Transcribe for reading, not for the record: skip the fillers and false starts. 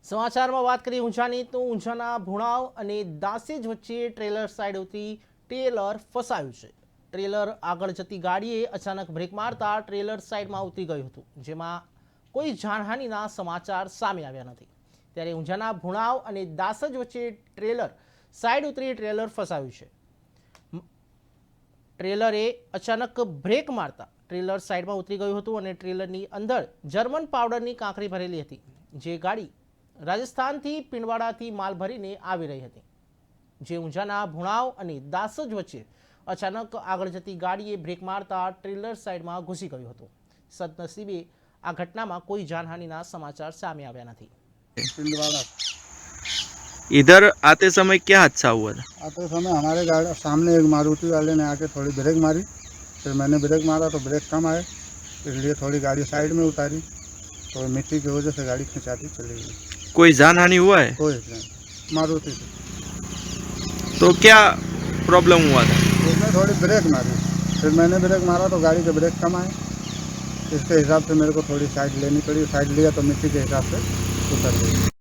સમાચારમાં વાત કરીએ ઊંઝાની તો ઊંઝાના ભુણાવ અને દાસેજ વચ્ચે ટ્રેલર સાઈડ ઉતરી ટ્રેલર ફસાયું છે। ટ્રેલર આગળ જતી ગાડીએ અચાનક બ્રેક મારતા ટ્રેલર સાઈડમાં ઉતરી ગયું હતું, જેમાં કોઈ જાનહાનિના સમાચાર સામે આવ્યા નથી। ત્યારે ઊંઝાના ભુણાવ અને દાસેજ વચ્ચે ટ્રેલર સાઈડ ઉતરી ટ્રેલર ફસાયું છે। ટ્રેલરે અચાનક બ્રેક મારતા ટ્રેલર સાઈડમાં ઉતરી ગયું હતું અને ટ્રેલરની અંદર જર્મન પાવડરની કાંકરી ભરેલી હતી, જે ગાડી રાજસ્થાનથી પિંડવાડાથી માલ ભરીને આવી રહી હતી, જે ઊંઝાના ભુણાવ અને દાસજ વચ્ચે અચાનક આગળ જતી ગાડીએ બ્રેક મારતા ટ્રેલર સાઈડમાં ઘૂસી ગયું હતું। સદનસીબે આ ઘટનામાં કોઈ જાનહાનિના સમાચાર સામે આવ્યા નથી। पिंडवाड़ा। इधर आते समय क्या हादसा हुआ था? आते समय हमारे गाड़ी सामने एक मारुति वाले ने आके थोड़ी ब्रेक मारी, फिर मैंने ब्रेक मारा तो ब्रेक कम आए, इसलिए थोड़ी गाड़ी साइड में उतारी तो मिट्टी की वजह से गाड़ी खिंचाती चली गई। कोई जान हानि हुआ है? कोई नहीं, मारुति थी। तो क्या प्रॉब्लम हुआ था? उसने थोड़ी ब्रेक मारी, फिर मैंने ब्रेक मारा तो गाड़ी के ब्रेक कम आए, इसके हिसाब से मेरे को थोड़ी साइड लेनी पड़ी। साइड लिया तो मिट्टी के हिसाब से उतर गई।